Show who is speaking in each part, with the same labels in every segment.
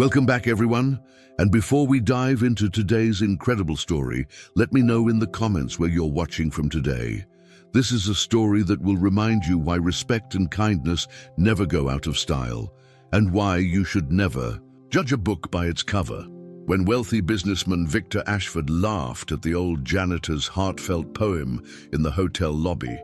Speaker 1: Welcome back, everyone. And before we dive into today's incredible story, let me know in the comments where you're watching from today. This is a story that will remind you why respect and kindness never go out of style, and why you should never judge a book by its cover. When wealthy businessman Victor Ashford laughed at the old janitor's heartfelt poem in the hotel lobby,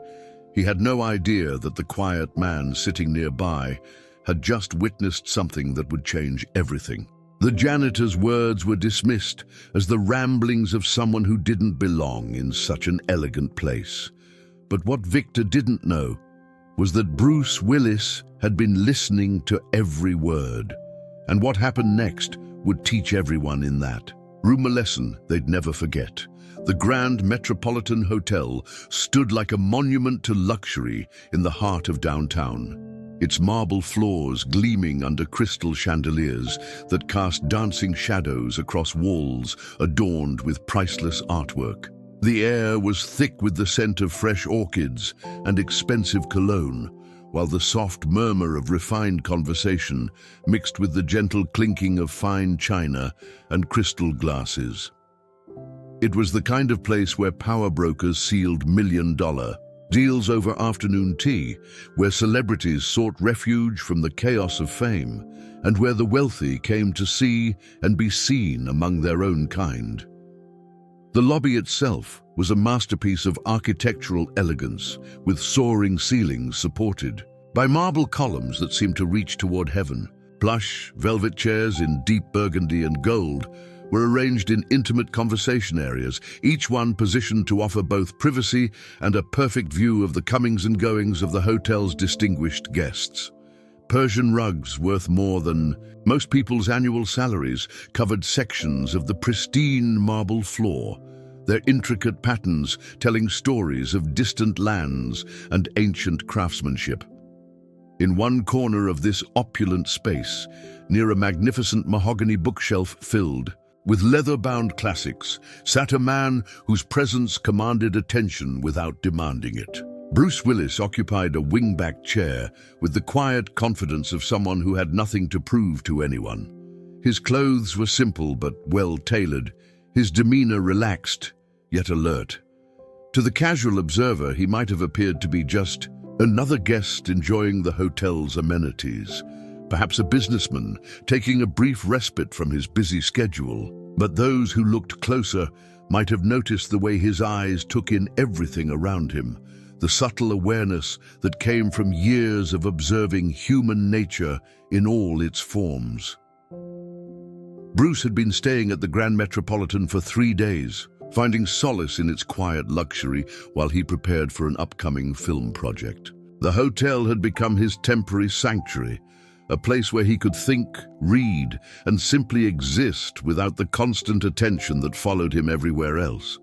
Speaker 1: he had no idea that the quiet man sitting nearby had just witnessed something that would change everything. The janitor's words were dismissed as the ramblings of someone who didn't belong in such an elegant place. But what Victor didn't know was that Bruce Willis had been listening to every word, and what happened next would teach everyone in that room a lesson they'd never forget. The Grand Metropolitan Hotel stood like a monument to luxury in the heart of downtown, its marble floors gleaming under crystal chandeliers that cast dancing shadows across walls adorned with priceless artwork. The air was thick with the scent of fresh orchids and expensive cologne, while the soft murmur of refined conversation mixed with the gentle clinking of fine china and crystal glasses. It was the kind of place where power brokers sealed million-dollar deals over afternoon tea, where celebrities sought refuge from the chaos of fame, and where the wealthy came to see and be seen among their own kind. The lobby itself was a masterpiece of architectural elegance, with soaring ceilings supported by marble columns that seemed to reach toward heaven. Plush, velvet chairs in deep burgundy and gold were arranged in intimate conversation areas, each one positioned to offer both privacy and a perfect view of the comings and goings of the hotel's distinguished guests. Persian rugs worth more than most people's annual salaries covered sections of the pristine marble floor, their intricate patterns telling stories of distant lands and ancient craftsmanship. In one corner of this opulent space, near a magnificent mahogany bookshelf filled with leather-bound classics, sat a man whose presence commanded attention without demanding it. Bruce Willis occupied a wingback chair with the quiet confidence of someone who had nothing to prove to anyone. His clothes were simple but well-tailored, his demeanor relaxed, yet alert. To the casual observer, he might have appeared to be just another guest enjoying the hotel's amenities, perhaps a businessman taking a brief respite from his busy schedule. But those who looked closer might have noticed the way his eyes took in everything around him, the subtle awareness that came from years of observing human nature in all its forms. Bruce had been staying at the Grand Metropolitan for 3 days, finding solace in its quiet luxury while he prepared for an upcoming film project. The hotel had become his temporary sanctuary, a place where he could think, read, and simply exist without the constant attention that followed him everywhere else.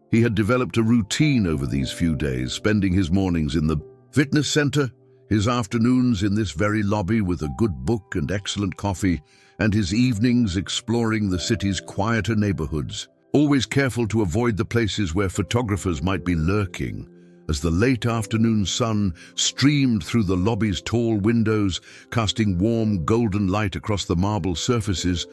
Speaker 1: He had developed a routine over these few days, spending his mornings in the fitness center, his afternoons in this very lobby with a good book and excellent coffee, and his evenings exploring the city's quieter neighborhoods, always careful to avoid the places where photographers might be lurking. As the late afternoon sun streamed through the lobby's tall windows, casting warm golden light across the marble surfaces,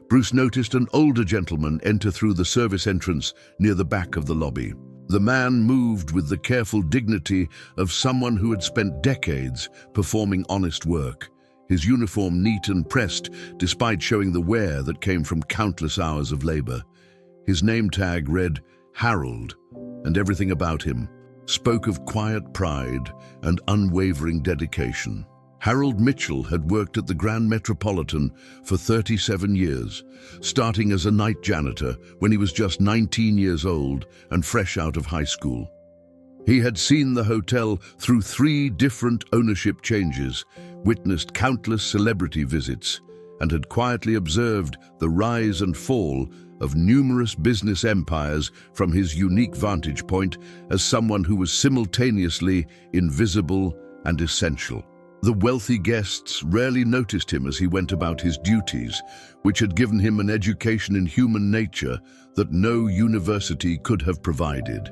Speaker 1: Bruce noticed an older gentleman enter through the service entrance near the back of the lobby. The man moved with the careful dignity of someone who had spent decades performing honest work, his uniform neat and pressed despite showing the wear that came from countless hours of labor. His name tag read Harold, and everything about him spoke of quiet pride and unwavering dedication. Harold Mitchell had worked at the Grand Metropolitan for 37 years, starting as a night janitor when he was just 19 years old and fresh out of high school. He had seen the hotel through 3 different ownership changes, witnessed countless celebrity visits, and had quietly observed the rise and fall of numerous business empires from his unique vantage point as someone who was simultaneously invisible and essential. The wealthy guests rarely noticed him as he went about his duties, which had given him an education in human nature that no university could have provided.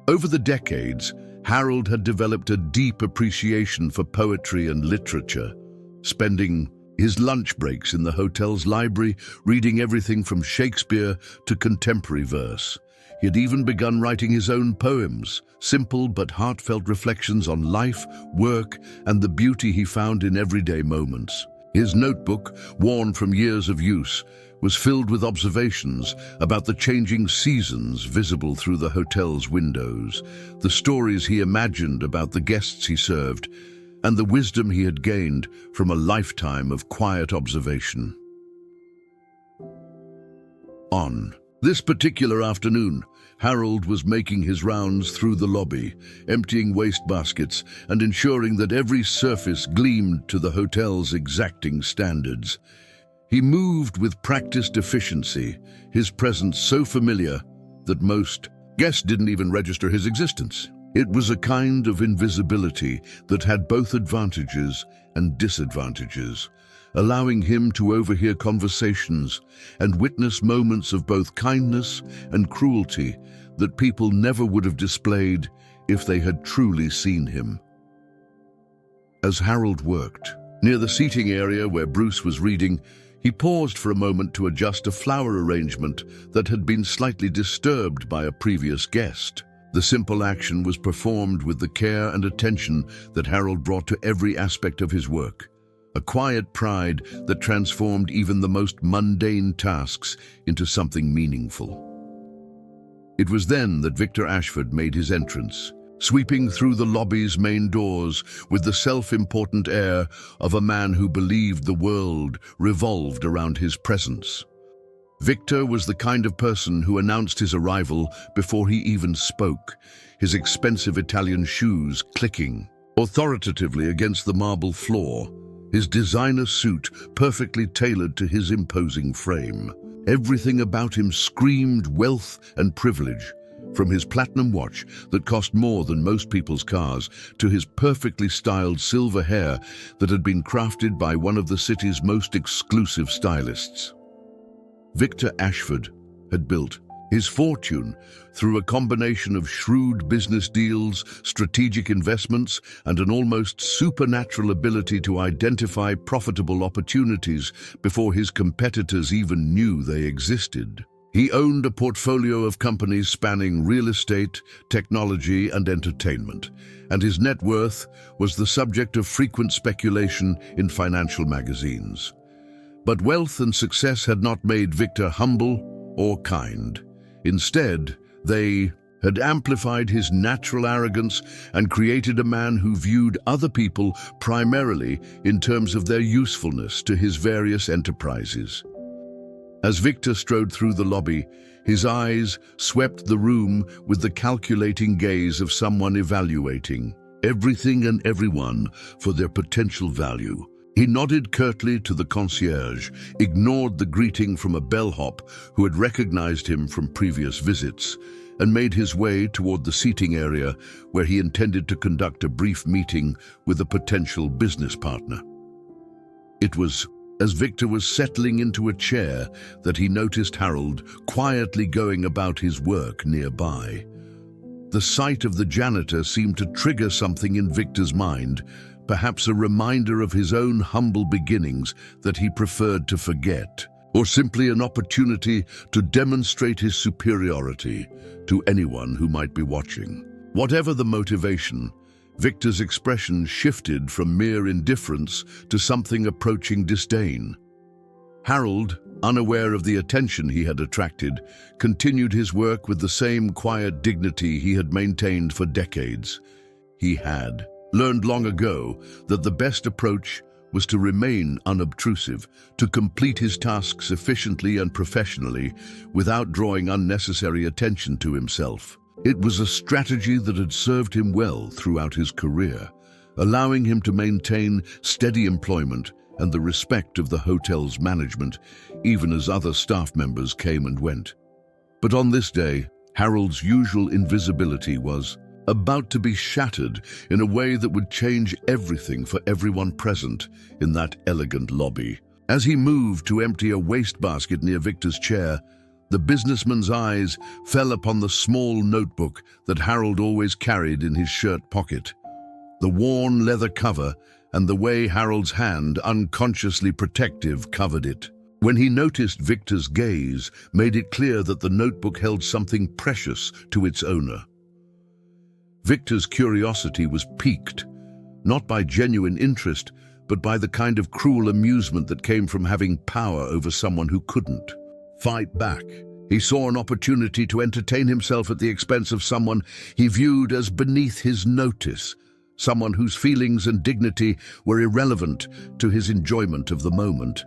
Speaker 1: Over the decades, Harold had developed a deep appreciation for poetry and literature, spending His lunch breaks in the hotel's library, reading everything from Shakespeare to contemporary verse. He had even begun writing his own poems, simple but heartfelt reflections on life, work, and the beauty he found in everyday moments. His notebook, worn from years of use, was filled with observations about the changing seasons visible through the hotel's windows, the stories he imagined about the guests he served, and the wisdom he had gained from a lifetime of quiet observation. On this particular afternoon, Harold was making his rounds through the lobby, emptying waste baskets and ensuring that every surface gleamed to the hotel's exacting standards. He moved with practiced efficiency, his presence so familiar that most guests didn't even register his existence. It was a kind of invisibility that had both advantages and disadvantages, allowing him to overhear conversations and witness moments of both kindness and cruelty that people never would have displayed if they had truly seen him. As Harold worked, near the seating area where Bruce was reading, he paused for a moment to adjust a flower arrangement that had been slightly disturbed by a previous guest. The simple action was performed with the care and attention that Harold brought to every aspect of his work, a quiet pride that transformed even the most mundane tasks into something meaningful. It was then that Victor Ashford made his entrance, sweeping through the lobby's main doors with the self-important air of a man who believed the world revolved around his presence. Victor was the kind of person who announced his arrival before he even spoke, his expensive Italian shoes clicking authoritatively against the marble floor, his designer suit perfectly tailored to his imposing frame. Everything about him screamed wealth and privilege, from his platinum watch that cost more than most people's cars to his perfectly styled silver hair that had been crafted by one of the city's most exclusive stylists. Victor Ashford had built his fortune through a combination of shrewd business deals, strategic investments, and an almost supernatural ability to identify profitable opportunities before his competitors even knew they existed. He owned a portfolio of companies spanning real estate, technology, and entertainment, and his net worth was the subject of frequent speculation in financial magazines. But wealth and success had not made Victor humble or kind. Instead, they had amplified his natural arrogance and created a man who viewed other people primarily in terms of their usefulness to his various enterprises. As Victor strode through the lobby, his eyes swept the room with the calculating gaze of someone evaluating everything and everyone for their potential value. He nodded curtly to the concierge, ignored the greeting from a bellhop who had recognized him from previous visits, and made his way toward the seating area where he intended to conduct a brief meeting with a potential business partner. It was as Victor was settling into a chair that he noticed Harold quietly going about his work nearby. The sight of the janitor seemed to trigger something in Victor's mind, perhaps a reminder of his own humble beginnings that he preferred to forget, or simply an opportunity to demonstrate his superiority to anyone who might be watching. Whatever the motivation, Victor's expression shifted from mere indifference to something approaching disdain. Harold, unaware of the attention he had attracted, continued his work with the same quiet dignity he had maintained for decades. He had learned long ago that the best approach was to remain unobtrusive, to complete his tasks efficiently and professionally without drawing unnecessary attention to himself. It was a strategy that had served him well throughout his career, allowing him to maintain steady employment and the respect of the hotel's management, even as other staff members came and went. But on this day, Harold's usual invisibility was about to be shattered in a way that would change everything for everyone present in that elegant lobby. As he moved to empty a wastebasket near Victor's chair, the businessman's eyes fell upon the small notebook that Harold always carried in his shirt pocket. The worn leather cover and the way Harold's hand, unconsciously protective, covered it. When he noticed Victor's gaze, made it clear that the notebook held something precious to its owner. Victor's curiosity was piqued, not by genuine interest, but by the kind of cruel amusement that came from having power over someone who couldn't fight back. He saw an opportunity to entertain himself at the expense of someone he viewed as beneath his notice, someone whose feelings and dignity were irrelevant to his enjoyment of the moment.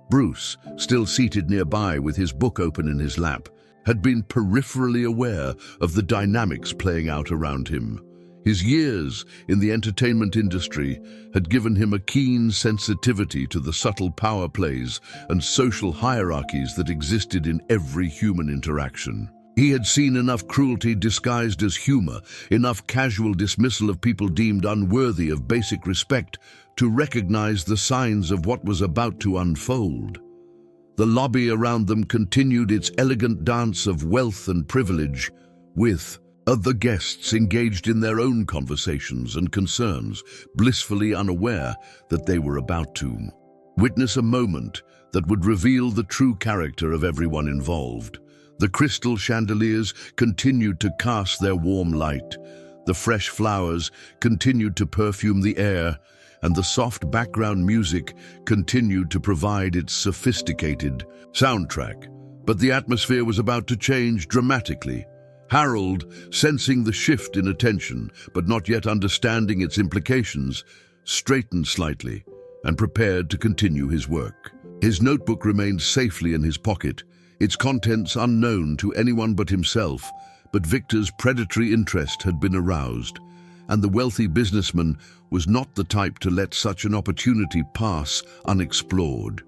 Speaker 1: Bruce, still seated nearby with his book open in his lap, had been peripherally aware of the dynamics playing out around him. His years in the entertainment industry had given him a keen sensitivity to the subtle power plays and social hierarchies that existed in every human interaction. He had seen enough cruelty disguised as humor, enough casual dismissal of people deemed unworthy of basic respect to recognize the signs of what was about to unfold. The lobby around them continued its elegant dance of wealth and privilege, with other guests engaged in their own conversations and concerns, blissfully unaware that they were about to witness a moment that would reveal the true character of everyone involved. The crystal chandeliers continued to cast their warm light. The fresh flowers continued to perfume the air, and the soft background music continued to provide its sophisticated soundtrack. But the atmosphere was about to change dramatically. Harold, sensing the shift in attention, but not yet understanding its implications, straightened slightly and prepared to continue his work. His notebook remained safely in his pocket, its contents unknown to anyone but himself, but Victor's predatory interest had been aroused, and the wealthy businessman was not the type to let such an opportunity pass unexplored.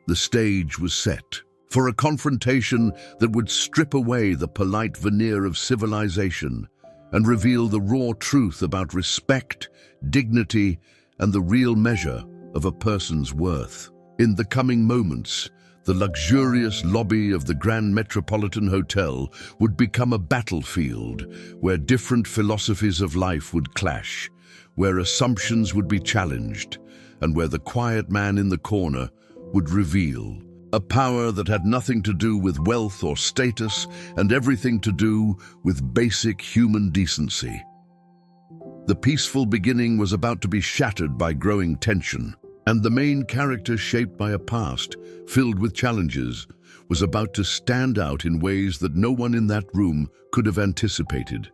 Speaker 1: The stage was set for a confrontation that would strip away the polite veneer of civilization and reveal the raw truth about respect, dignity, and the real measure of a person's worth. In the coming moments, the luxurious lobby of the Grand Metropolitan Hotel would become a battlefield where different philosophies of life would clash, where assumptions would be challenged, and where the quiet man in the corner would reveal a power that had nothing to do with wealth or status and everything to do with basic human decency. The peaceful beginning was about to be shattered by growing tension, and the main character, shaped by a past filled with challenges, was about to stand out in ways that no one in that room could have anticipated.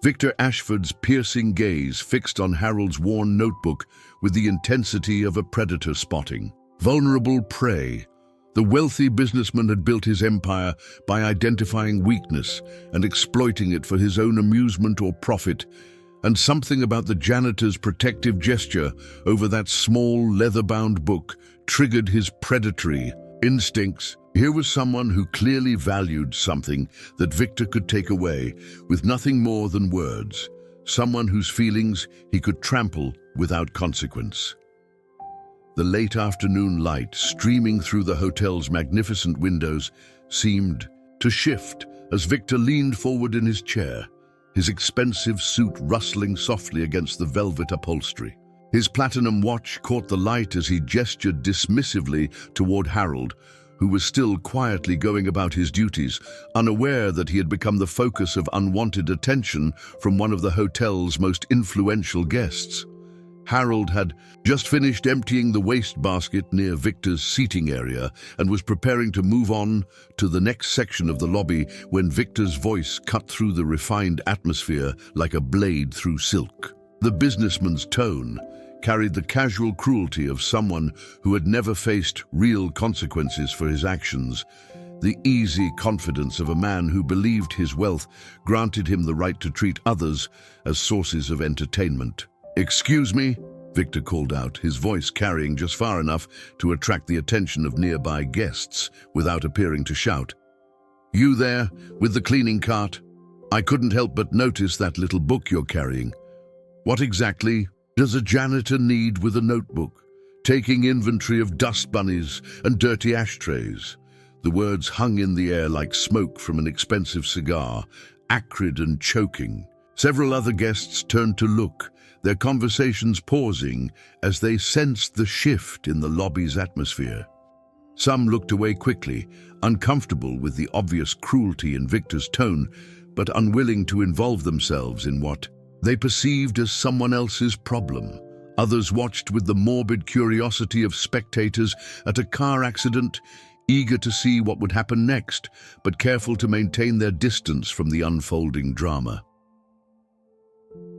Speaker 1: Victor Ashford's piercing gaze fixed on Harold's worn notebook with the intensity of a predator spotting. Vulnerable prey. The wealthy businessman had built his empire by identifying weakness and exploiting it for his own amusement or profit, and something about the janitor's protective gesture over that small leather-bound book triggered his predatory instincts. Here was someone who clearly valued something that Victor could take away with nothing more than words, someone whose feelings he could trample without consequence. The late afternoon light streaming through the hotel's magnificent windows seemed to shift as Victor leaned forward in his chair, his expensive suit rustling softly against the velvet upholstery. His platinum watch caught the light as he gestured dismissively toward Harold, who was still quietly going about his duties, unaware that he had become the focus of unwanted attention from one of the hotel's most influential guests. Harold had just finished emptying the wastebasket near Victor's seating area and was preparing to move on to the next section of the lobby when Victor's voice cut through the refined atmosphere like a blade through silk. The businessman's tone carried the casual cruelty of someone who had never faced real consequences for his actions, the easy confidence of a man who believed his wealth granted him the right to treat others as sources of entertainment. "Excuse me," Victor called out, his voice carrying just far enough to attract the attention of nearby guests without appearing to shout. "You there, with the cleaning cart? I couldn't help but notice that little book you're carrying. What exactly does a janitor need with a notebook, taking inventory of dust bunnies and dirty ashtrays?" The words hung in the air like smoke from an expensive cigar, acrid and choking. Several other guests turned to look, their conversations pausing as they sensed the shift in the lobby's atmosphere. Some looked away quickly, uncomfortable with the obvious cruelty in Victor's tone, but unwilling to involve themselves in what they perceived as someone else's problem. Others watched with the morbid curiosity of spectators at a car accident, eager to see what would happen next, but careful to maintain their distance from the unfolding drama.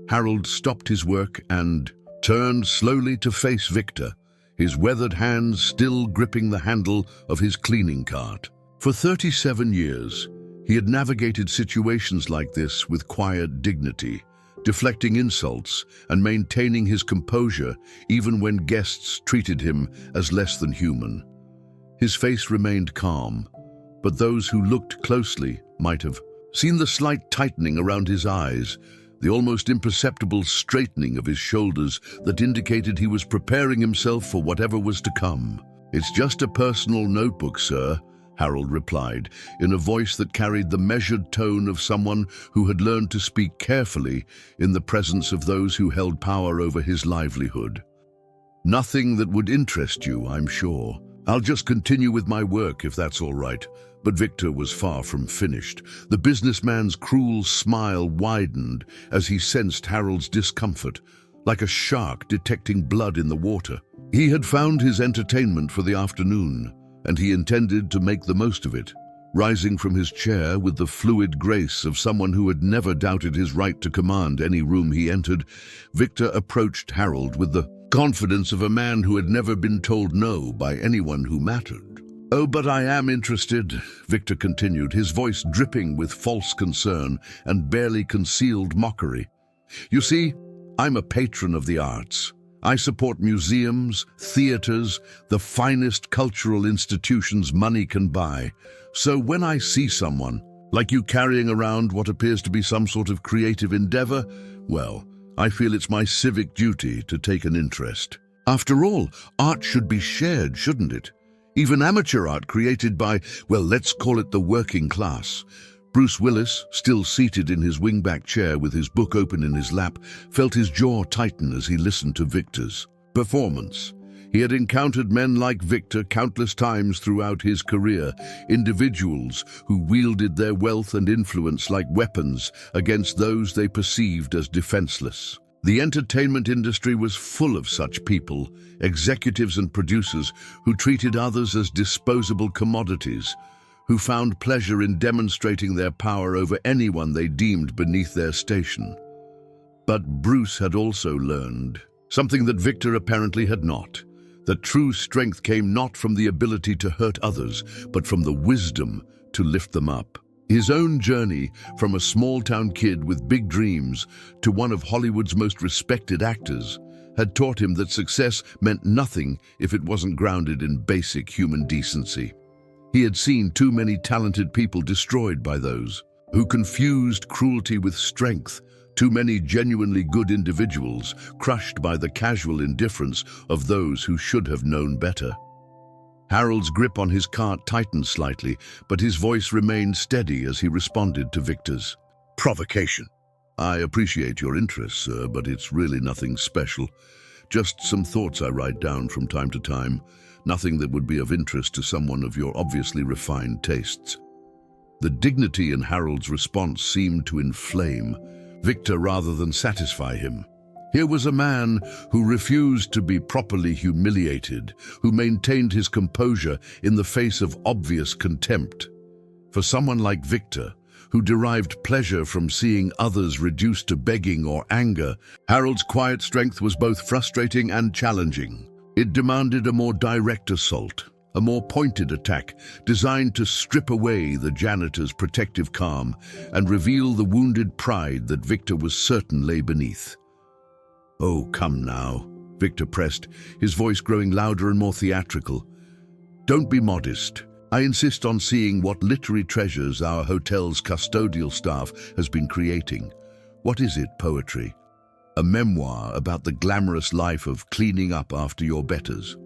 Speaker 1: Harold stopped his work and turned slowly to face Victor, his weathered hands still gripping the handle of his cleaning cart. For 37 years, he had navigated situations like this with quiet dignity, deflecting insults and maintaining his composure even when guests treated him as less than human. His face remained calm, but those who looked closely might have seen the slight tightening around his eyes, the almost imperceptible straightening of his shoulders that indicated he was preparing himself for whatever was to come. "It's just a personal notebook, sir," Harold replied, in a voice that carried the measured tone of someone who had learned to speak carefully in the presence of those who held power over his livelihood. "Nothing that would interest you, I'm sure. I'll just continue with my work if that's all right." But Victor was far from finished. The businessman's cruel smile widened as he sensed Harold's discomfort, like a shark detecting blood in the water. He had found his entertainment for the afternoon, and he intended to make the most of it. Rising from his chair with the fluid grace of someone who had never doubted his right to command any room he entered, Victor approached Harold with the confidence of a man who had never been told no by anyone who mattered. "Oh, but I am interested," Victor continued, his voice dripping with false concern and barely concealed mockery. "You see, I'm a patron of the arts. I support museums, theaters, the finest cultural institutions money can buy. So when I see someone, like you, carrying around what appears to be some sort of creative endeavor, well, I feel it's my civic duty to take an interest. After all, art should be shared, shouldn't it? Even amateur art created by, well, let's call it the working class." Bruce Willis, still seated in his wingback chair with his book open in his lap, felt his jaw tighten as he listened to Victor's performance. He had encountered men like Victor countless times throughout his career, individuals who wielded their wealth and influence like weapons against those they perceived as defenseless. The entertainment industry was full of such people, executives and producers who treated others as disposable commodities, who found pleasure in demonstrating their power over anyone they deemed beneath their station. But Bruce had also learned something that Victor apparently had not, that true strength came not from the ability to hurt others, but from the wisdom to lift them up. His own journey from a small-town kid with big dreams to one of Hollywood's most respected actors had taught him that success meant nothing if it wasn't grounded in basic human decency. He had seen too many talented people destroyed by those who confused cruelty with strength, too many genuinely good individuals crushed by the casual indifference of those who should have known better. Harold's grip on his cart tightened slightly, but his voice remained steady as he responded to Victor's provocation. "I appreciate your interest, sir, but it's really nothing special. Just some thoughts I write down from time to time. Nothing that would be of interest to someone of your obviously refined tastes." The dignity in Harold's response seemed to inflame Victor rather than satisfy him. Here was a man who refused to be properly humiliated, who maintained his composure in the face of obvious contempt. For someone like Victor, who derived pleasure from seeing others reduced to begging or anger, Harold's quiet strength was both frustrating and challenging. It demanded a more direct assault, a more pointed attack designed to strip away the janitor's protective calm and reveal the wounded pride that Victor was certain lay beneath. "Oh, come now," Victor pressed, his voice growing louder and more theatrical. "Don't be modest. I insist on seeing what literary treasures our hotel's custodial staff has been creating. What is it, poetry? A memoir about the glamorous life of cleaning up after your betters?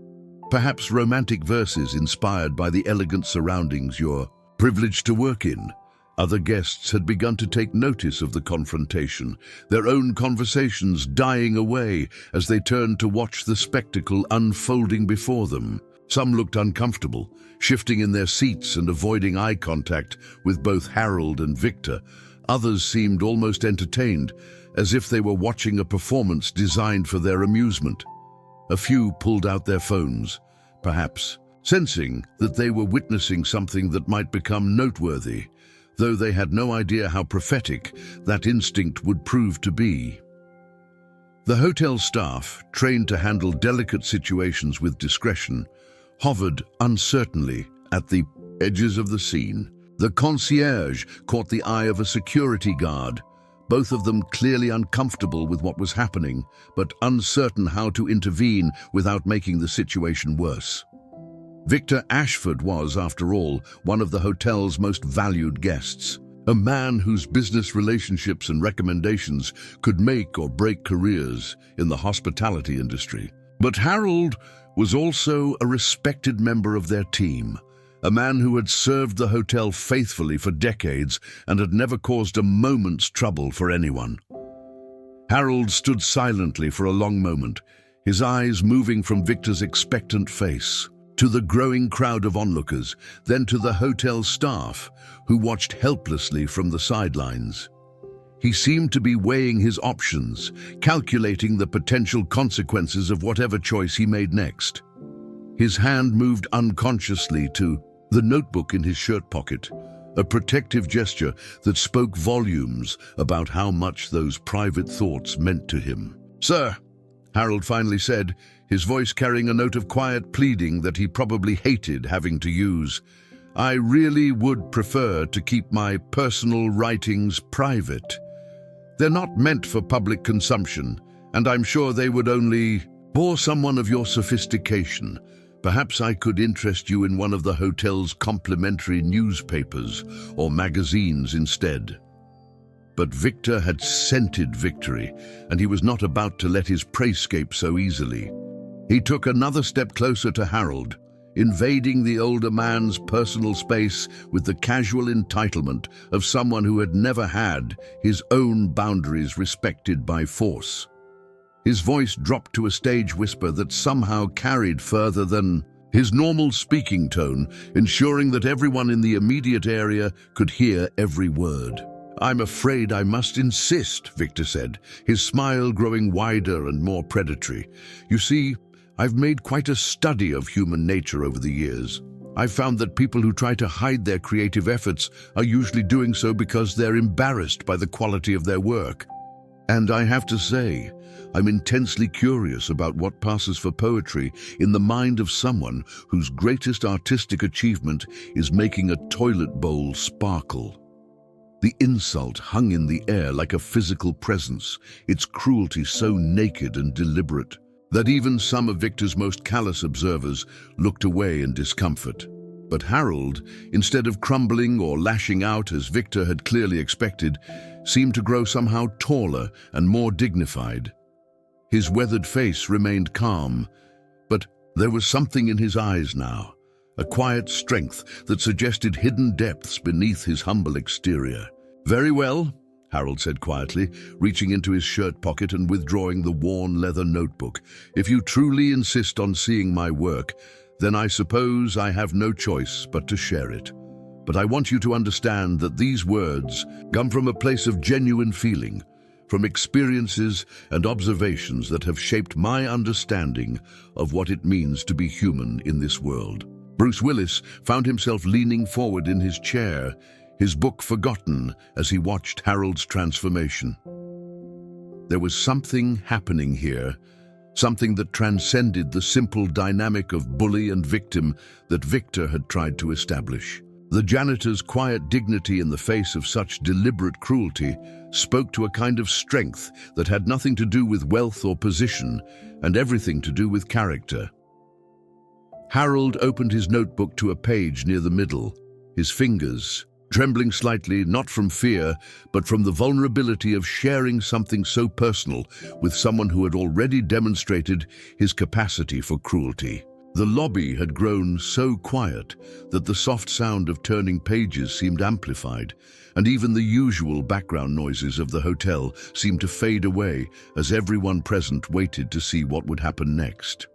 Speaker 1: Perhaps romantic verses inspired by the elegant surroundings you're privileged to work in? Other guests had begun to take notice of the confrontation, their own conversations dying away as they turned to watch the spectacle unfolding before them. Some looked uncomfortable, shifting in their seats and avoiding eye contact with both Harold and Victor. Others seemed almost entertained, as if they were watching a performance designed for their amusement. A few pulled out their phones, perhaps sensing that they were witnessing something that might become noteworthy, though they had no idea how prophetic that instinct would prove to be. The hotel staff, trained to handle delicate situations with discretion, hovered uncertainly at the edges of the scene. The concierge caught the eye of a security guard, both of them clearly uncomfortable with what was happening, but uncertain how to intervene without making the situation worse. Victor Ashford was, after all, one of the hotel's most valued guests, a man whose business relationships and recommendations could make or break careers in the hospitality industry. But Harold was also a respected member of their team, a man who had served the hotel faithfully for decades and had never caused a moment's trouble for anyone. Harold stood silently for a long moment, his eyes moving from Victor's expectant face to the growing crowd of onlookers, then to the hotel staff, who watched helplessly from the sidelines. He seemed to be weighing his options, calculating the potential consequences of whatever choice he made next. His hand moved unconsciously to the notebook in his shirt pocket, a protective gesture that spoke volumes about how much those private thoughts meant to him. "Sir," Harold finally said, his voice carrying a note of quiet pleading that he probably hated having to use, "I really would prefer to keep my personal writings private. They're not meant for public consumption, and I'm sure they would only bore someone of your sophistication. Perhaps I could interest you in one of the hotel's complimentary newspapers or magazines instead." But Victor had scented victory, and he was not about to let his prey escape so easily. He took another step closer to Harold, invading the older man's personal space with the casual entitlement of someone who had never had his own boundaries respected by force. His voice dropped to a stage whisper that somehow carried further than his normal speaking tone, ensuring that everyone in the immediate area could hear every word. "I'm afraid I must insist," Victor said, his smile growing wider and more predatory. "You see, I've made quite a study of human nature over the years. I've found that people who try to hide their creative efforts are usually doing so because they're embarrassed by the quality of their work. And I have to say, I'm intensely curious about what passes for poetry in the mind of someone whose greatest artistic achievement is making a toilet bowl sparkle." The insult hung in the air like a physical presence, its cruelty so naked and deliberate that even some of Victor's most callous observers looked away in discomfort. But Harold, instead of crumbling or lashing out as Victor had clearly expected, seemed to grow somehow taller and more dignified. His weathered face remained calm, but there was something in his eyes now, a quiet strength that suggested hidden depths beneath his humble exterior. "Very well," Harold said quietly, reaching into his shirt pocket and withdrawing the worn leather notebook. "If you truly insist on seeing my work, then I suppose I have no choice but to share it. But I want you to understand that these words come from a place of genuine feeling, from experiences and observations that have shaped my understanding of what it means to be human in this world." Bruce Willis found himself leaning forward in his chair, his book forgotten as he watched Harold's transformation. There was something happening here, something that transcended the simple dynamic of bully and victim that Victor had tried to establish. The janitor's quiet dignity in the face of such deliberate cruelty spoke to a kind of strength that had nothing to do with wealth or position and everything to do with character. Harold opened his notebook to a page near the middle, his fingers trembling slightly, not from fear, but from the vulnerability of sharing something so personal with someone who had already demonstrated his capacity for cruelty. The lobby had grown so quiet that the soft sound of turning pages seemed amplified, and even the usual background noises of the hotel seemed to fade away as everyone present waited to see what would happen next.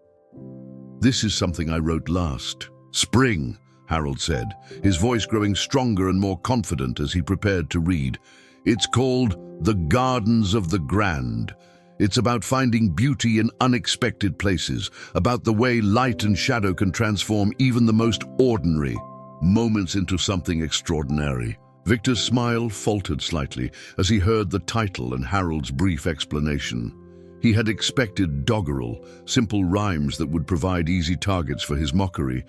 Speaker 1: "This is something I wrote last spring," Harold said, his voice growing stronger and more confident as he prepared to read. "It's called The Gardens of the Grand. It's about finding beauty in unexpected places, about the way light and shadow can transform even the most ordinary moments into something extraordinary." Victor's smile faltered slightly as he heard the title and Harold's brief explanation. He had expected doggerel, simple rhymes that would provide easy targets for his mockery,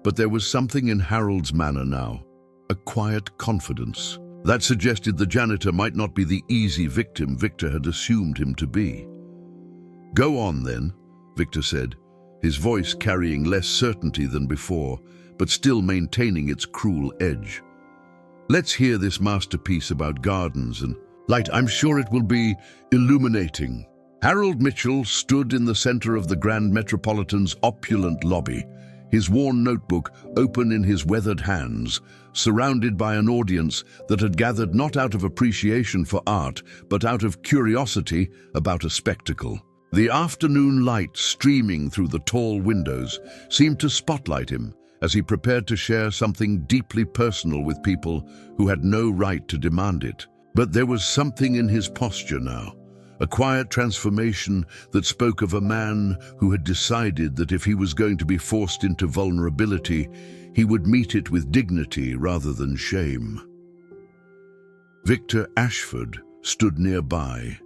Speaker 1: but there was something in Harold's manner now, a quiet confidence that suggested the janitor might not be the easy victim Victor had assumed him to be. "Go on then," Victor said, his voice carrying less certainty than before, but still maintaining its cruel edge. "Let's hear this masterpiece about gardens and light. I'm sure it will be illuminating." Harold Mitchell stood in the center of the Grand Metropolitan's opulent lobby, his worn notebook open in his weathered hands, surrounded by an audience that had gathered not out of appreciation for art, but out of curiosity about a spectacle. The afternoon light streaming through the tall windows seemed to spotlight him as he prepared to share something deeply personal with people who had no right to demand it. But there was something in his posture now, a quiet transformation that spoke of a man who had decided that if he was going to be forced into vulnerability, he would meet it with dignity rather than shame. Victor Ashford stood nearby,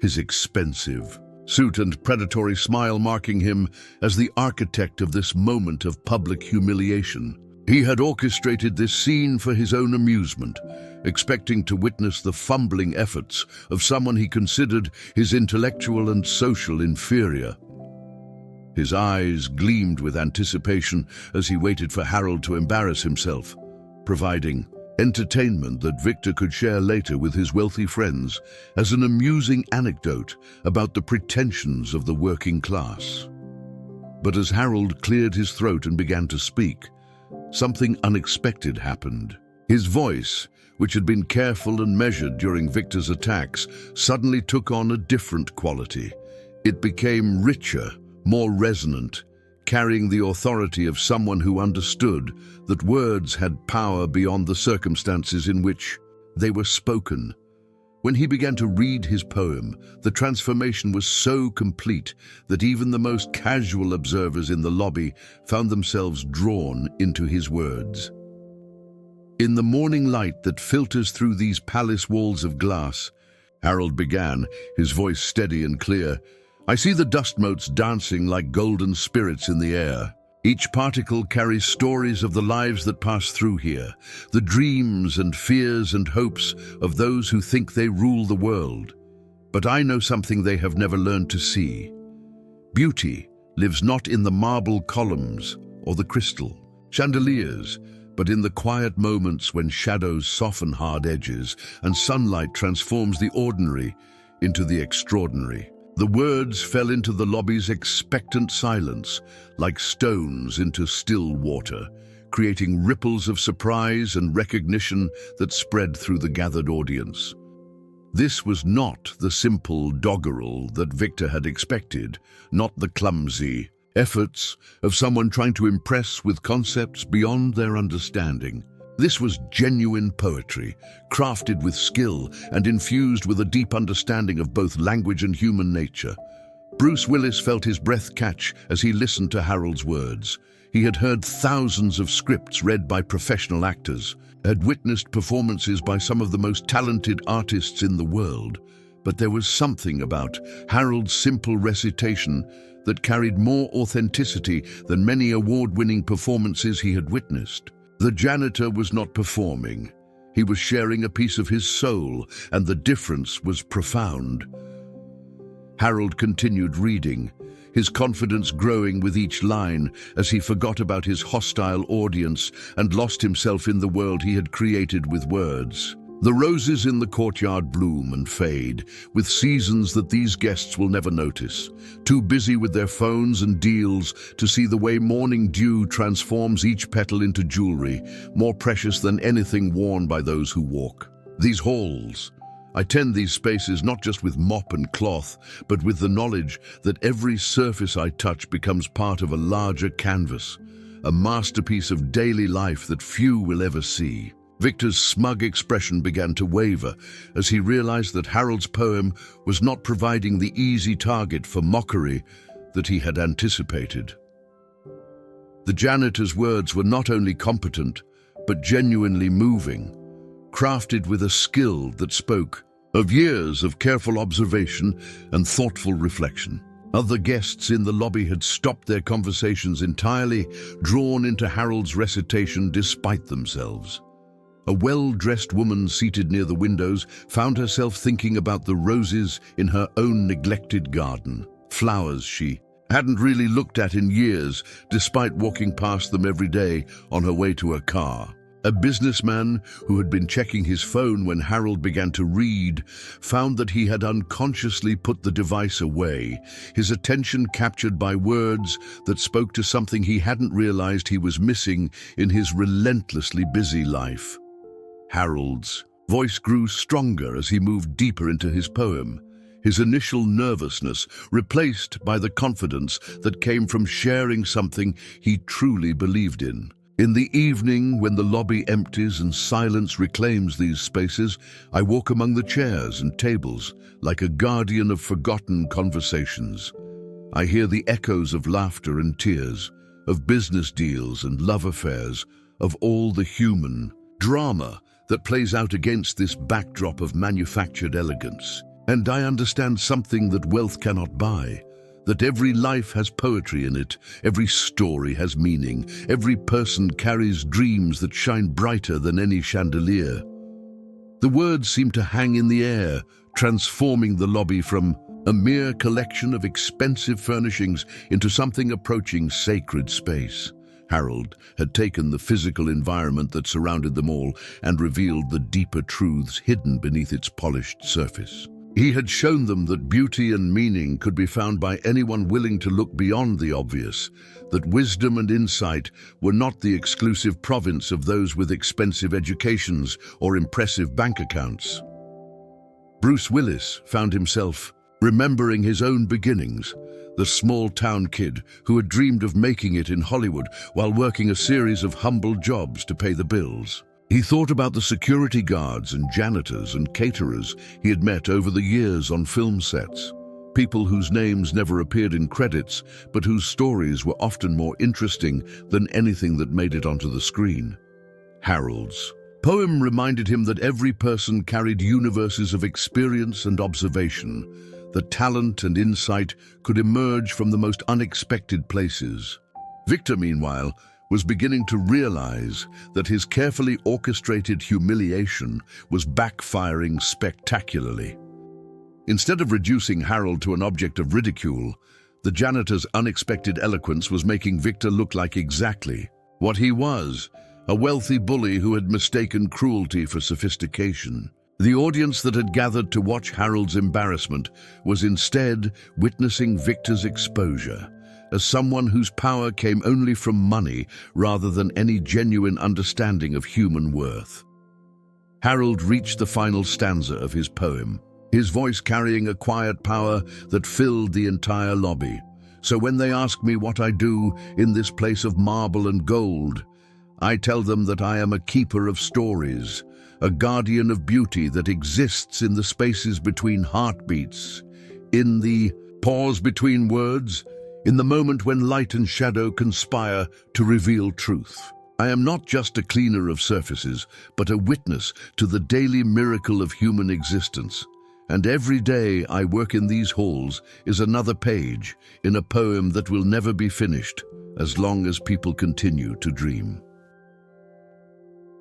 Speaker 1: his expensive suit and predatory smile marking him as the architect of this moment of public humiliation. He had orchestrated this scene for his own amusement, expecting to witness the fumbling efforts of someone he considered his intellectual and social inferior. His eyes gleamed with anticipation as he waited for Harold to embarrass himself, providing entertainment that Victor could share later with his wealthy friends as an amusing anecdote about the pretensions of the working class. But as Harold cleared his throat and began to speak, something unexpected happened. His voice, which had been careful and measured during Victor's attacks, suddenly took on a different quality. It became richer, more resonant, carrying the authority of someone who understood that words had power beyond the circumstances in which they were spoken. When he began to read his poem, the transformation was so complete that even the most casual observers in the lobby found themselves drawn into his words. "In the morning light that filters through these palace walls of glass," Harold began, his voice steady and clear, "I see the dust motes dancing like golden spirits in the air. Each particle carries stories of the lives that pass through here, the dreams and fears and hopes of those who think they rule the world. But I know something they have never learned to see. Beauty lives not in the marble columns or the crystal chandeliers, but in the quiet moments when shadows soften hard edges and sunlight transforms the ordinary into the extraordinary." The words fell into the lobby's expectant silence, like stones into still water, creating ripples of surprise and recognition that spread through the gathered audience. This was not the simple doggerel that Victor had expected, not the clumsy efforts of someone trying to impress with concepts beyond their understanding. This was genuine poetry, crafted with skill and infused with a deep understanding of both language and human nature. Bruce Willis felt his breath catch as he listened to Harold's words. He had heard thousands of scripts read by professional actors, had witnessed performances by some of the most talented artists in the world, but there was something about Harold's simple recitation that carried more authenticity than many award-winning performances he had witnessed. The janitor was not performing. He was sharing a piece of his soul, and the difference was profound. Harold continued reading, his confidence growing with each line as he forgot about his hostile audience and lost himself in the world he had created with words. The roses in the courtyard bloom and fade, with seasons that these guests will never notice, too busy with their phones and deals to see the way morning dew transforms each petal into jewelry, more precious than anything worn by those who walk. These halls. I tend these spaces not just with mop and cloth, but with the knowledge that every surface I touch becomes part of a larger canvas, a masterpiece of daily life that few will ever see. Victor's smug expression began to waver as he realized that Harold's poem was not providing the easy target for mockery that he had anticipated. The janitor's words were not only competent, but genuinely moving, crafted with a skill that spoke of years of careful observation and thoughtful reflection. Other guests in the lobby had stopped their conversations entirely, drawn into Harold's recitation despite themselves. A well-dressed woman seated near the windows found herself thinking about the roses in her own neglected garden, flowers she hadn't really looked at in years, despite walking past them every day on her way to her car. A businessman who had been checking his phone when Harold began to read found that he had unconsciously put the device away, his attention captured by words that spoke to something he hadn't realized he was missing in his relentlessly busy life. Harold's voice grew stronger as he moved deeper into his poem, his initial nervousness replaced by the confidence that came from sharing something he truly believed in. In the evening, when the lobby empties and silence reclaims these spaces, I walk among the chairs and tables like a guardian of forgotten conversations. I hear the echoes of laughter and tears, of business deals and love affairs, of all the human drama that plays out against this backdrop of manufactured elegance. And I understand something that wealth cannot buy, that every life has poetry in it, every story has meaning, every person carries dreams that shine brighter than any chandelier. The words seem to hang in the air, transforming the lobby from a mere collection of expensive furnishings into something approaching sacred space. Harold had taken the physical environment that surrounded them all and revealed the deeper truths hidden beneath its polished surface. He had shown them that beauty and meaning could be found by anyone willing to look beyond the obvious, that wisdom and insight were not the exclusive province of those with expensive educations or impressive bank accounts. Bruce Willis found himself remembering his own beginnings, the small-town kid who had dreamed of making it in Hollywood while working a series of humble jobs to pay the bills. He thought about the security guards and janitors and caterers he had met over the years on film sets, people whose names never appeared in credits, but whose stories were often more interesting than anything that made it onto the screen. Harold's poem reminded him that every person carried universes of experience and observation, that talent and insight could emerge from the most unexpected places. Victor, meanwhile, was beginning to realize that his carefully orchestrated humiliation was backfiring spectacularly. Instead of reducing Harold to an object of ridicule, the janitor's unexpected eloquence was making Victor look like exactly what he was, a wealthy bully who had mistaken cruelty for sophistication. The audience that had gathered to watch Harold's embarrassment was instead witnessing Victor's exposure, as someone whose power came only from money rather than any genuine understanding of human worth. Harold reached the final stanza of his poem, his voice carrying a quiet power that filled the entire lobby. So when they ask me what I do in this place of marble and gold, I tell them that I am a keeper of stories, a guardian of beauty that exists in the spaces between heartbeats, in the pause between words, in the moment when light and shadow conspire to reveal truth. I am not just a cleaner of surfaces, but a witness to the daily miracle of human existence. And every day I work in these halls is another page in a poem that will never be finished as long as people continue to dream.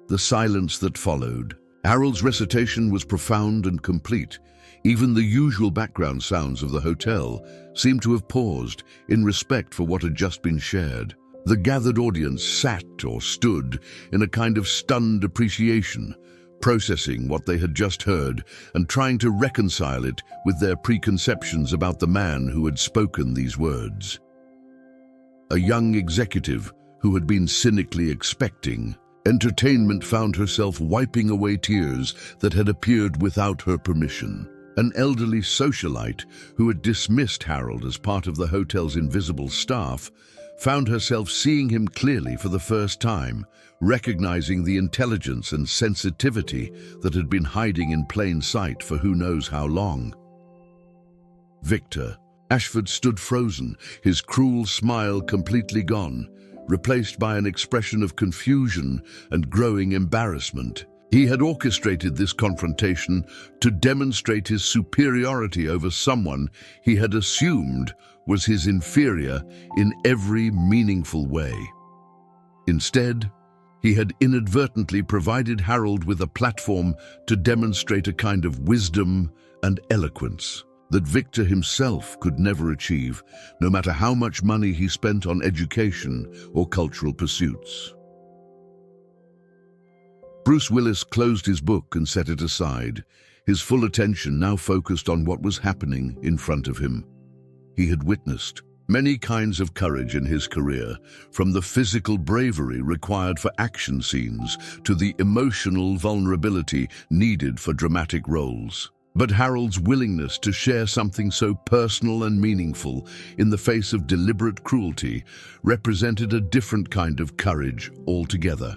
Speaker 1: The silence that followed. Harold's recitation was profound and complete. Even the usual background sounds of the hotel seemed to have paused in respect for what had just been shared. The gathered audience sat or stood in a kind of stunned appreciation, processing what they had just heard and trying to reconcile it with their preconceptions about the man who had spoken these words. A young executive who had been cynically expecting entertainment found herself wiping away tears that had appeared without her permission. An elderly socialite who had dismissed Harold as part of the hotel's invisible staff found herself seeing him clearly for the first time, recognizing the intelligence and sensitivity that had been hiding in plain sight for who knows how long. Victor Ashford stood frozen, his cruel smile completely gone, replaced by an expression of confusion and growing embarrassment. He had orchestrated this confrontation to demonstrate his superiority over someone he had assumed was his inferior in every meaningful way. Instead, he had inadvertently provided Harold with a platform to demonstrate a kind of wisdom and eloquence that Victor himself could never achieve, no matter how much money he spent on education or cultural pursuits. Bruce Willis closed his book and set it aside, his full attention now focused on what was happening in front of him. He had witnessed many kinds of courage in his career, from the physical bravery required for action scenes to the emotional vulnerability needed for dramatic roles. But Harold's willingness to share something so personal and meaningful in the face of deliberate cruelty represented a different kind of courage altogether,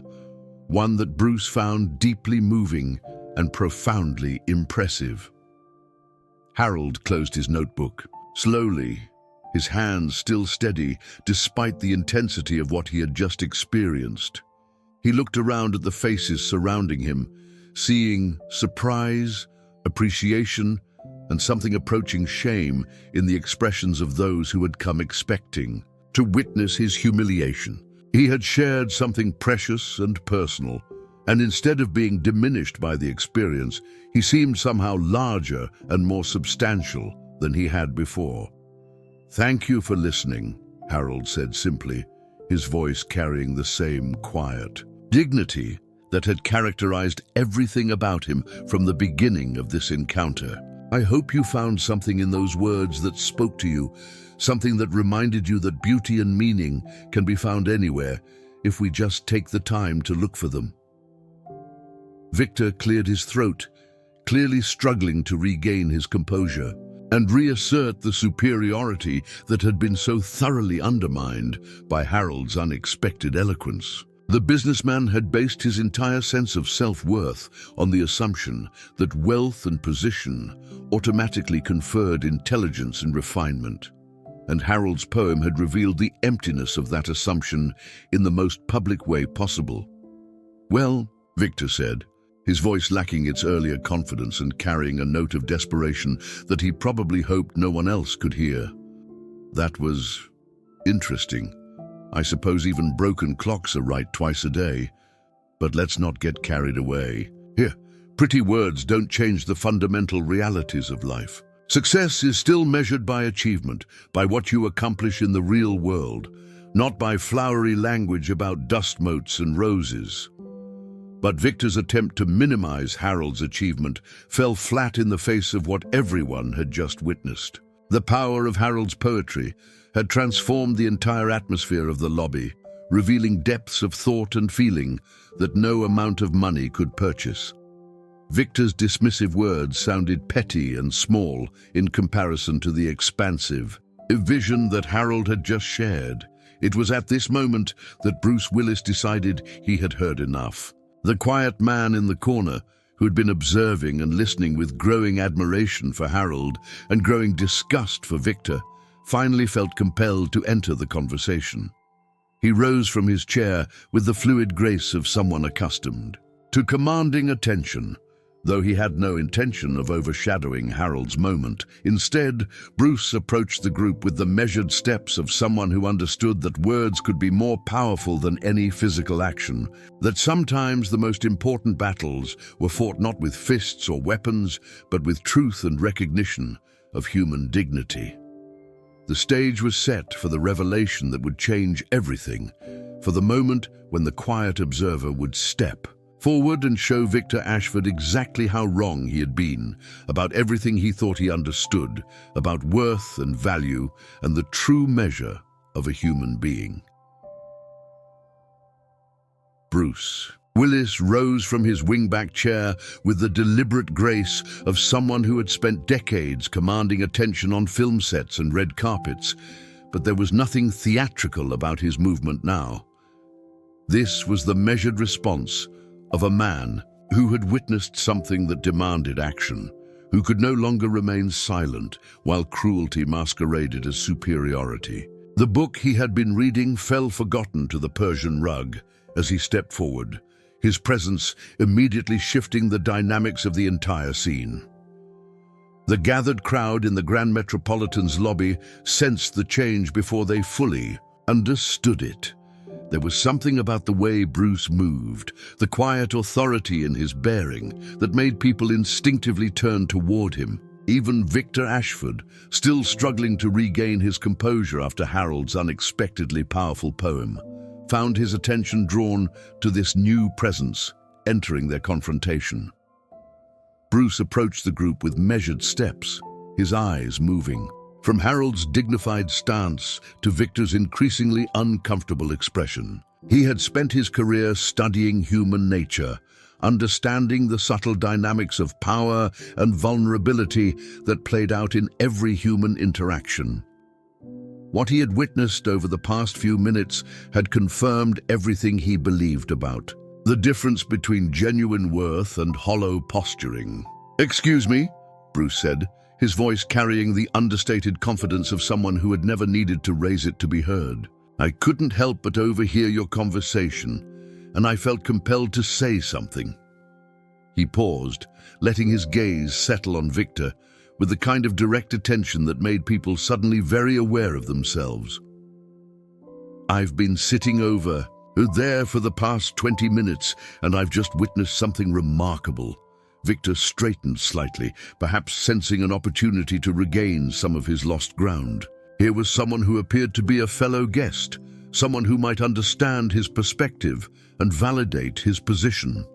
Speaker 1: one that Bruce found deeply moving and profoundly impressive. Harold closed his notebook. Slowly, his hands still steady despite the intensity of what he had just experienced. He looked around at the faces surrounding him, seeing surprise, appreciation, and something approaching shame in the expressions of those who had come expecting to witness his humiliation. He had shared something precious and personal, and instead of being diminished by the experience, he seemed somehow larger and more substantial than he had before. "Thank you for listening," Harold said simply, his voice carrying the same quiet dignity that had characterized everything about him from the beginning of this encounter. "I hope you found something in those words that spoke to you, something that reminded you that beauty and meaning can be found anywhere if we just take the time to look for them." Victor cleared his throat, clearly struggling to regain his composure and reassert the superiority that had been so thoroughly undermined by Harold's unexpected eloquence. The businessman had based his entire sense of self-worth on the assumption that wealth and position automatically conferred intelligence and refinement, and Harold's poem had revealed the emptiness of that assumption in the most public way possible. "Well," Victor said, his voice lacking its earlier confidence and carrying a note of desperation that he probably hoped no one else could hear. "That was interesting. I suppose even broken clocks are right twice a day. But let's not get carried away. Here, pretty words don't change the fundamental realities of life. Success is still measured by achievement, by what you accomplish in the real world, not by flowery language about dust motes and roses." But Victor's attempt to minimize Harold's achievement fell flat in the face of what everyone had just witnessed. The power of Harold's poetry had transformed the entire atmosphere of the lobby, revealing depths of thought and feeling that no amount of money could purchase. Victor's dismissive words sounded petty and small in comparison to the expansive vision that Harold had just shared. It was at this moment that Bruce Willis decided he had heard enough. The quiet man in the corner, who had been observing and listening with growing admiration for Harold and growing disgust for Victor, finally felt compelled to enter the conversation. He rose from his chair with the fluid grace of someone accustomed to commanding attention, though he had no intention of overshadowing Harold's moment. Instead, Bruce approached the group with the measured steps of someone who understood that words could be more powerful than any physical action, that sometimes the most important battles were fought not with fists or weapons, but with truth and recognition of human dignity. The stage was set for the revelation that would change everything, for the moment when the quiet observer would step forward and show Victor Ashford exactly how wrong he had been, about everything he thought he understood, about worth and value and the true measure of a human being. Bruce. Willis rose from his wingback chair with the deliberate grace of someone who had spent decades commanding attention on film sets and red carpets, but there was nothing theatrical about his movement now. This was the measured response of a man who had witnessed something that demanded action, who could no longer remain silent while cruelty masqueraded as superiority. The book he had been reading fell forgotten to the Persian rug as he stepped forward, his presence immediately shifting the dynamics of the entire scene. The gathered crowd in the Grand Metropolitan's lobby sensed the change before they fully understood it. There was something about the way Bruce moved, the quiet authority in his bearing, that made people instinctively turn toward him. Even Victor Ashford, still struggling to regain his composure after Harold's unexpectedly powerful poem, found his attention drawn to this new presence entering their confrontation. Bruce approached the group with measured steps, his eyes moving, from Harold's dignified stance to Victor's increasingly uncomfortable expression. He had spent his career studying human nature, understanding the subtle dynamics of power and vulnerability that played out in every human interaction. What he had witnessed over the past few minutes had confirmed everything he believed about the difference between genuine worth and hollow posturing. "Excuse me," Bruce said, his voice carrying the understated confidence of someone who had never needed to raise it to be heard. "I couldn't help but overhear your conversation, and I felt compelled to say something." He paused, letting his gaze settle on Victor, with the kind of direct attention that made people suddenly very aware of themselves. "I've been sitting over there for the past 20 minutes, and I've just witnessed something remarkable." Victor straightened slightly, perhaps sensing an opportunity to regain some of his lost ground. Here was someone who appeared to be a fellow guest, someone who might understand his perspective and validate his position.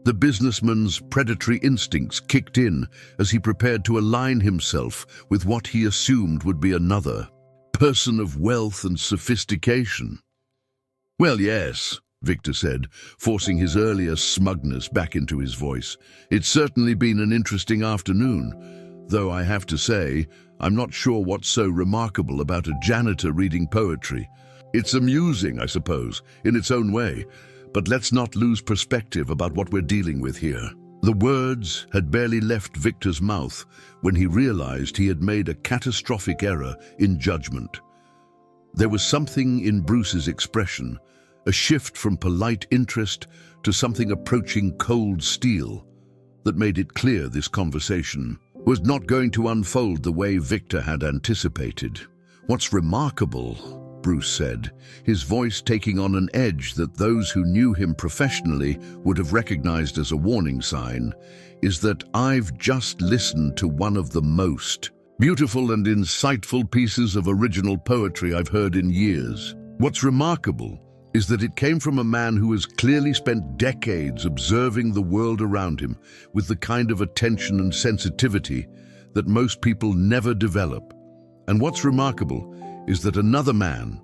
Speaker 1: The businessman's predatory instincts kicked in as he prepared to align himself with what he assumed would be another person of wealth and sophistication. "Well, yes," Victor said, forcing his earlier smugness back into his voice. "It's certainly been an interesting afternoon, though I have to say, I'm not sure what's so remarkable about a janitor reading poetry. It's amusing, I suppose, in its own way, but let's not lose perspective about what we're dealing with here." The words had barely left Victor's mouth when he realized he had made a catastrophic error in judgment. There was something in Bruce's expression, a shift from polite interest to something approaching cold steel, that made it clear this conversation was not going to unfold the way Victor had anticipated. "What's remarkable," Bruce said, his voice taking on an edge that those who knew him professionally would have recognized as a warning sign, "is that I've just listened to one of the most beautiful and insightful pieces of original poetry I've heard in years. What's remarkable is that it came from a man who has clearly spent decades observing the world around him with the kind of attention and sensitivity that most people never develop. And what's remarkable is that another man,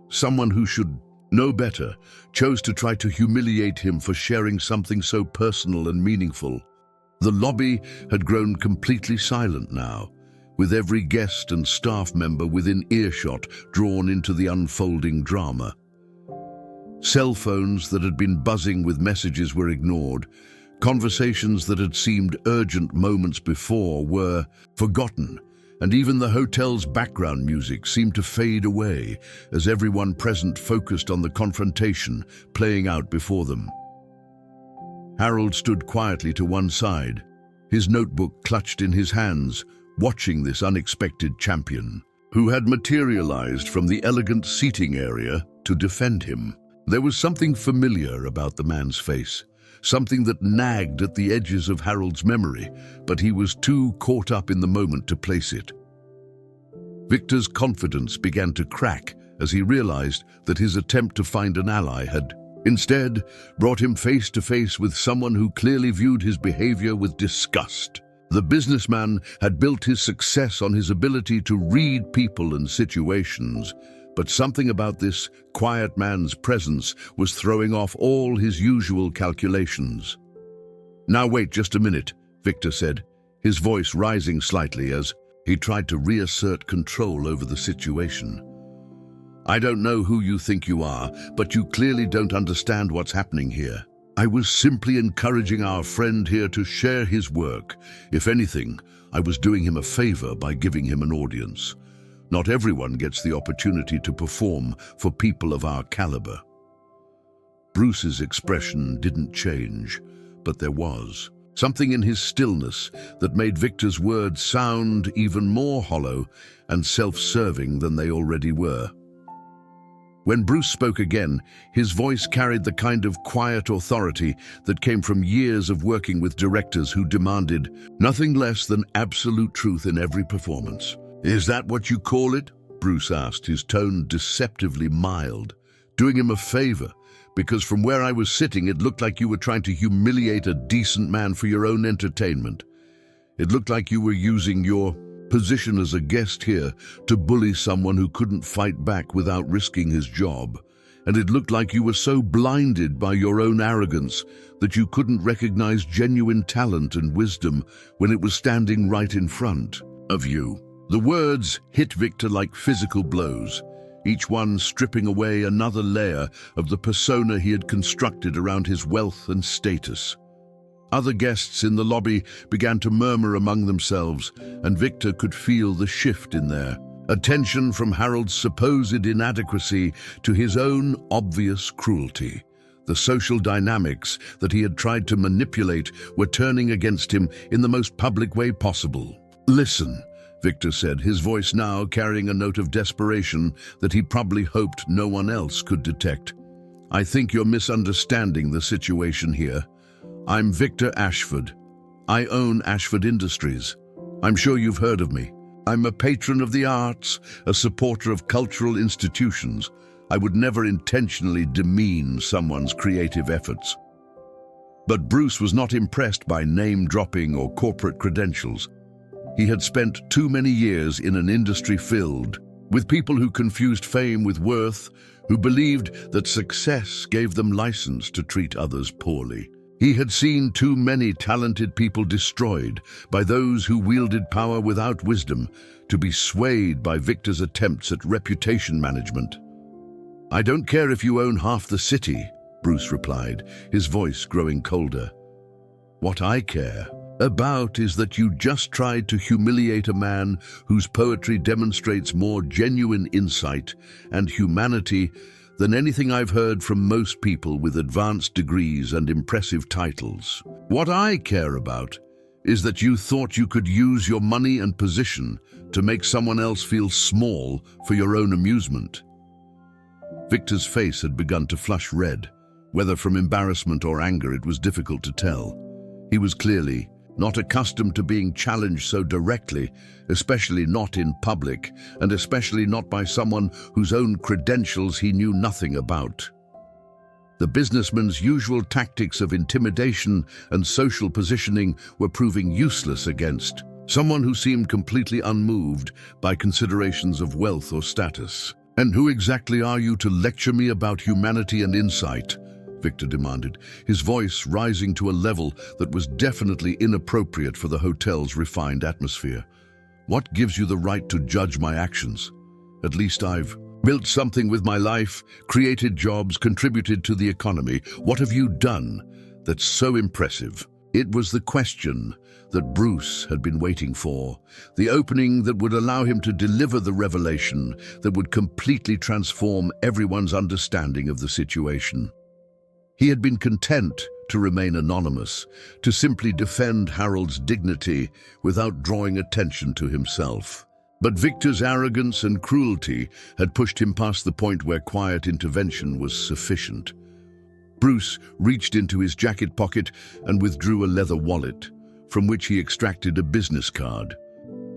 Speaker 1: someone who should know better, chose to try to humiliate him for sharing something so personal and meaningful." The lobby had grown completely silent now, with every guest and staff member within earshot drawn into the unfolding drama. Cell phones that had been buzzing with messages were ignored. Conversations that had seemed urgent moments before were forgotten, and even the hotel's background music seemed to fade away as everyone present focused on the confrontation playing out before them. Harold stood quietly to one side, his notebook clutched in his hands, watching this unexpected champion, who had materialized from the elegant seating area to defend him. There was something familiar about the man's face, something that nagged at the edges of Harold's memory, but he was too caught up in the moment to place it. Victor's confidence began to crack as he realized that his attempt to find an ally had Instead, brought him face to face with someone who clearly viewed his behavior with disgust. The businessman had built his success on his ability to read people and situations, but something about this quiet man's presence was throwing off all his usual calculations. "Now wait just a minute," Victor said, his voice rising slightly as he tried to reassert control over the situation. "I don't know who you think you are, but you clearly don't understand what's happening here. I was simply encouraging our friend here to share his work. If anything, I was doing him a favor by giving him an audience. Not everyone gets the opportunity to perform for people of our caliber." Bruce's expression didn't change, but there was something in his stillness that made Victor's words sound even more hollow and self-serving than they already were. When Bruce spoke again, his voice carried the kind of quiet authority that came from years of working with directors who demanded nothing less than absolute truth in every performance. "Is that what you call it?" Bruce asked, his tone deceptively mild. "Doing him a favor, because from where I was sitting it looked like you were trying to humiliate a decent man for your own entertainment. It looked like you were using your position as a guest here to bully someone who couldn't fight back without risking his job. And it looked like you were so blinded by your own arrogance that you couldn't recognize genuine talent and wisdom when it was standing right in front of you." The words hit Victor like physical blows, each one stripping away another layer of the persona he had constructed around his wealth and status. Other guests in the lobby began to murmur among themselves, and Victor could feel the shift in there. A tension from Harold's supposed inadequacy to his own obvious cruelty. The social dynamics that he had tried to manipulate were turning against him in the most public way possible. "Listen," Victor said, his voice now carrying a note of desperation that he probably hoped no one else could detect. "I think you're misunderstanding the situation here. I'm Victor Ashford. I own Ashford Industries. I'm sure you've heard of me. I'm a patron of the arts, a supporter of cultural institutions. I would never intentionally demean someone's creative efforts." But Bruce was not impressed by name-dropping or corporate credentials. He had spent too many years in an industry filled with people who confused fame with worth, who believed that success gave them license to treat others poorly. He had seen too many talented people destroyed by those who wielded power without wisdom to be swayed by Victor's attempts at reputation management. "I don't care if you own half the city," Bruce replied, his voice growing colder. "What I care about is that you just tried to humiliate a man whose poetry demonstrates more genuine insight and humanity than anything I've heard from most people with advanced degrees and impressive titles. What I care about is that you thought you could use your money and position to make someone else feel small for your own amusement." Victor's face had begun to flush red. Whether from embarrassment or anger, it was difficult to tell. He was clearly not accustomed to being challenged so directly, especially not in public, and especially not by someone whose own credentials he knew nothing about. The businessman's usual tactics of intimidation and social positioning were proving useless against someone who seemed completely unmoved by considerations of wealth or status. "And who exactly are you to lecture me about humanity and insight?" Victor demanded, his voice rising to a level that was definitely inappropriate for the hotel's refined atmosphere. "What gives you the right to judge my actions? At least I've built something with my life, created jobs, contributed to the economy. What have you done that's so impressive?" It was the question that Bruce had been waiting for, the opening that would allow him to deliver the revelation that would completely transform everyone's understanding of the situation. He had been content to remain anonymous, to simply defend Harold's dignity without drawing attention to himself. But Victor's arrogance and cruelty had pushed him past the point where quiet intervention was sufficient. Bruce reached into his jacket pocket and withdrew a leather wallet, from which he extracted a business card.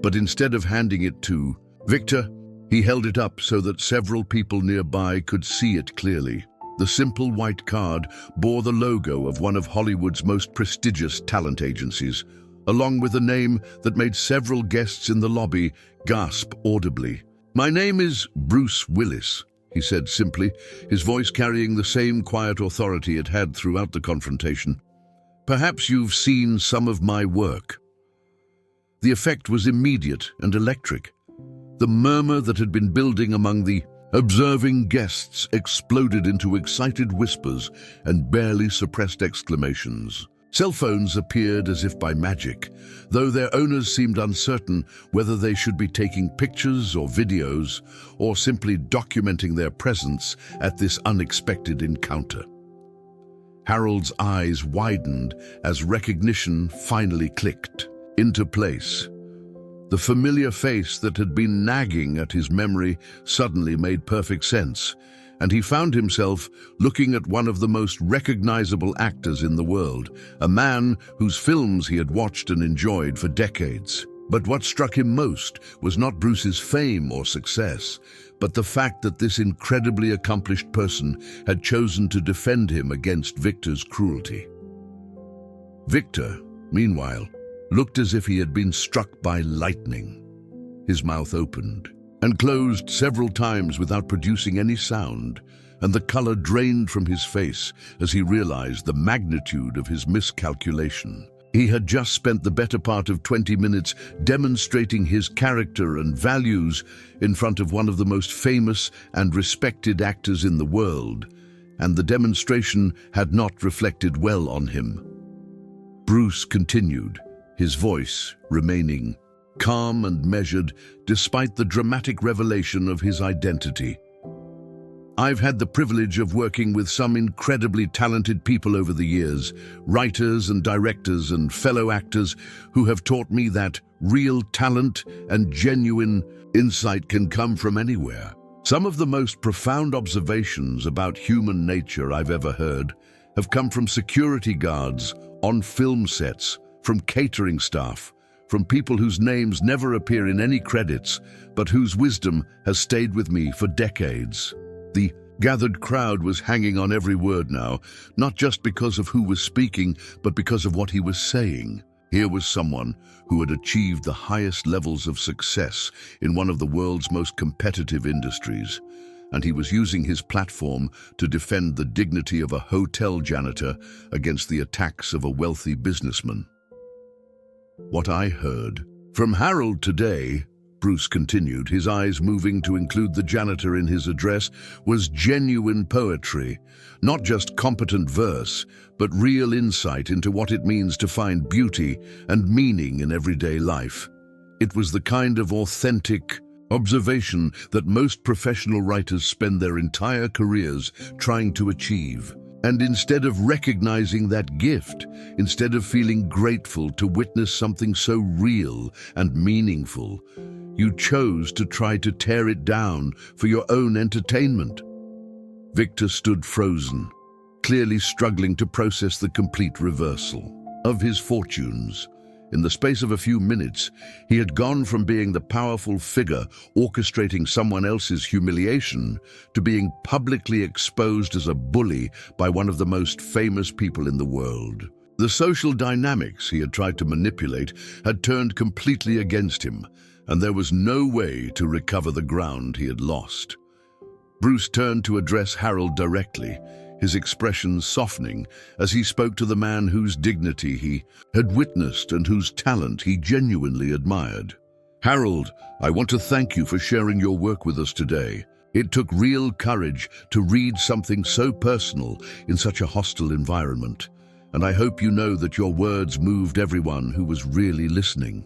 Speaker 1: But instead of handing it to Victor, he held it up so that several people nearby could see it clearly. The simple white card bore the logo of one of Hollywood's most prestigious talent agencies, along with a name that made several guests in the lobby gasp audibly. "My name is Bruce Willis," he said simply, his voice carrying the same quiet authority it had throughout the confrontation. "Perhaps you've seen some of my work." The effect was immediate and electric. The murmur that had been building among the observing guests exploded into excited whispers and barely suppressed exclamations. Cell phones appeared as if by magic, though their owners seemed uncertain whether they should be taking pictures or videos or simply documenting their presence at this unexpected encounter. Harold's eyes widened as recognition finally clicked into place. The familiar face that had been nagging at his memory suddenly made perfect sense, and he found himself looking at one of the most recognizable actors in the world, a man whose films he had watched and enjoyed for decades. But what struck him most was not Bruce's fame or success, but the fact that this incredibly accomplished person had chosen to defend him against Victor's cruelty. Victor, meanwhile, looked as if he had been struck by lightning. His mouth opened and closed several times without producing any sound, and the color drained from his face as he realized the magnitude of his miscalculation. He had just spent the better part of 20 minutes demonstrating his character and values in front of one of the most famous and respected actors in the world, and the demonstration had not reflected well on him. Bruce continued, his voice remaining calm and measured despite the dramatic revelation of his identity. "I've had the privilege of working with some incredibly talented people over the years, writers and directors and fellow actors who have taught me that real talent and genuine insight can come from anywhere. Some of the most profound observations about human nature I've ever heard have come from security guards on film sets, from catering staff, from people whose names never appear in any credits, but whose wisdom has stayed with me for decades." The gathered crowd was hanging on every word now, not just because of who was speaking, but because of what he was saying. Here was someone who had achieved the highest levels of success in one of the world's most competitive industries, and he was using his platform to defend the dignity of a hotel janitor against the attacks of a wealthy businessman. "What I heard from Harold today," Bruce continued, his eyes moving to include the janitor in his address, "was genuine poetry, not just competent verse, but real insight into what it means to find beauty and meaning in everyday life. It was the kind of authentic observation that most professional writers spend their entire careers trying to achieve. And instead of recognizing that gift, instead of feeling grateful to witness something so real and meaningful, you chose to try to tear it down for your own entertainment." Victor stood frozen, clearly struggling to process the complete reversal of his fortunes. In the space of a few minutes, he had gone from being the powerful figure orchestrating someone else's humiliation to being publicly exposed as a bully by one of the most famous people in the world. The social dynamics he had tried to manipulate had turned completely against him, and there was no way to recover the ground he had lost. Bruce turned to address Harold directly, his expression softening as he spoke to the man whose dignity he had witnessed and whose talent he genuinely admired. "Harold, I want to thank you for sharing your work with us today. It took real courage to read something so personal in such a hostile environment, and I hope you know that your words moved everyone who was really listening."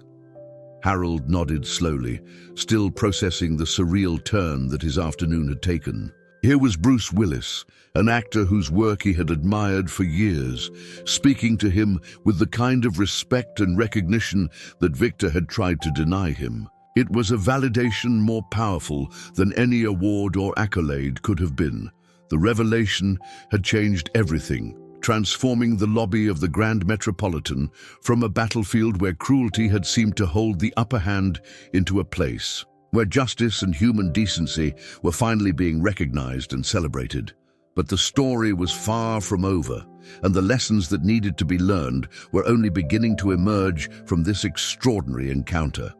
Speaker 1: Harold nodded slowly, still processing the surreal turn that his afternoon had taken. Here was Bruce Willis, an actor whose work he had admired for years, speaking to him with the kind of respect and recognition that Victor had tried to deny him. It was a validation more powerful than any award or accolade could have been. The revelation had changed everything, transforming the lobby of the Grand Metropolitan from a battlefield where cruelty had seemed to hold the upper hand into a place where justice and human decency were finally being recognized and celebrated. But the story was far from over, and the lessons that needed to be learned were only beginning to emerge from this extraordinary encounter.